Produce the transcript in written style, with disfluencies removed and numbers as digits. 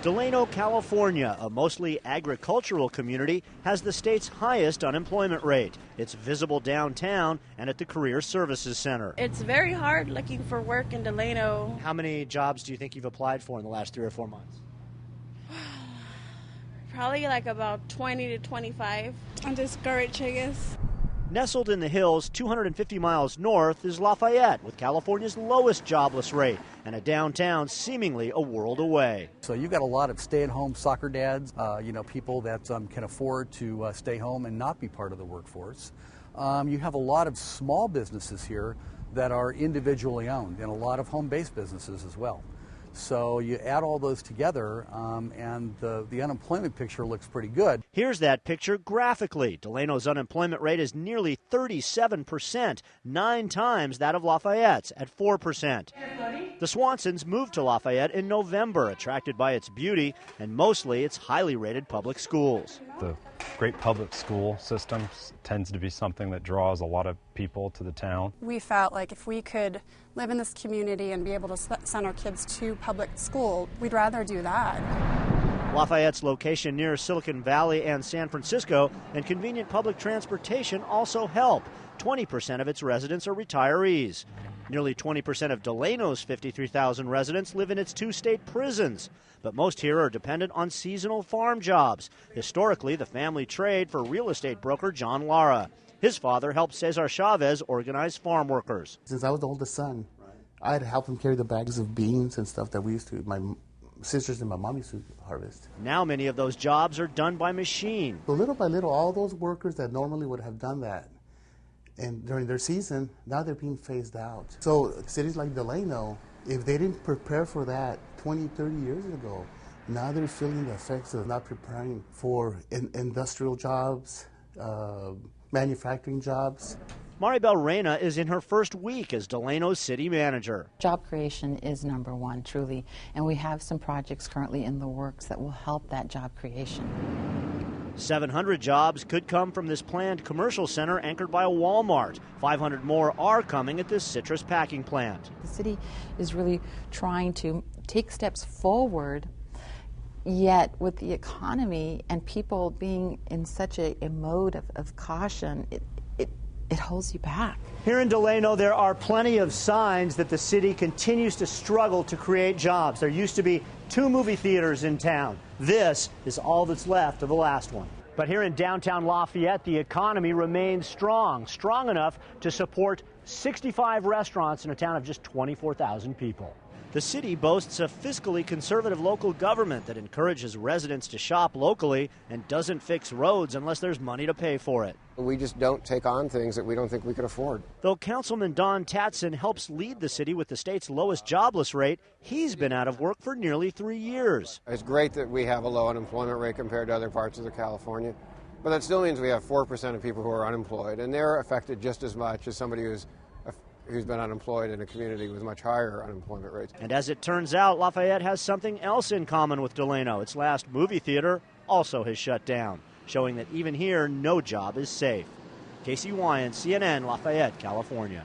Delano, California, a mostly agricultural community, has the state's highest unemployment rate. It's visible downtown and at the Career Services Center. It's very hard looking for work in Delano. How many jobs do you think you've applied for in the last 3 or 4 months? Probably like about 20 to 25. I'm discouraged, I guess. Nestled in the hills 250 miles north is Lafayette, with California's lowest jobless rate, and a downtown seemingly a world away. So you've got a lot of stay-at-home soccer dads, people that can afford to stay home and not be part of the workforce. You have a lot of small businesses here that are individually owned, and a lot of home-based businesses as well. So you add all those together, and the unemployment picture looks pretty good. Here's that picture graphically. Delano's unemployment rate is nearly 37%, 9 times that of Lafayette's at 4%. The Swansons moved to Lafayette in November, attracted by its beauty and mostly its highly rated public schools. The great public school system tends to be something that draws a lot of people to the town. We felt like if we could live in this community and be able to send our kids to public school, we'd rather do that. Lafayette's location near Silicon Valley and San Francisco and convenient public transportation also help. 20% of its residents are retirees. Nearly 20% of Delano's 53,000 residents live in its 2 state prisons. But most here are dependent on seasonal farm jobs. Historically, the family trade for real estate broker John Lara. His father helped Cesar Chavez organize farm workers. Since I was the oldest son, I had to help him carry the bags of beans and stuff that we used to, my sisters and my mom used to harvest. Now many of those jobs are done by machine. So little by little, all those workers that normally would have done that, and during their season, now they're being phased out. So cities like Delano, if they didn't prepare for that 20, 30 years ago, now they're feeling the effects of not preparing for industrial jobs, manufacturing jobs. Maribel Reyna is in her first week as Delano's city manager. Job creation is number one, truly, and we have some projects currently in the works that will help that job creation. 700 jobs could come from this planned commercial center anchored by a Walmart. 500 more are coming at this citrus packing plant. The city is really trying to take steps forward, yet with the economy and people being in such a mode of caution, it holds you back. Here in Delano, there are plenty of signs that the city continues to struggle to create jobs. There used to be 2 movie theaters in town. This is all that's left of the last one. But here in downtown Lafayette, the economy remains strong enough to support 65 restaurants in a town of just 24,000 people. The city boasts a fiscally conservative local government that encourages residents to shop locally and doesn't fix roads unless there's money to pay for it. We just don't take on things that we don't think we can afford. Though Councilman Don Tatson helps lead the city with the state's lowest jobless rate, he's been out of work for nearly 3 years. It's great that we have a low unemployment rate compared to other parts of California, but that still means we have 4% of people who are unemployed, and they're affected just as much as somebody who's been unemployed in a community with much higher unemployment rates. And as it turns out, Lafayette has something else in common with Delano. Its last movie theater also has shut down, showing that even here, no job is safe. Casey Wian, CNN, Lafayette, California.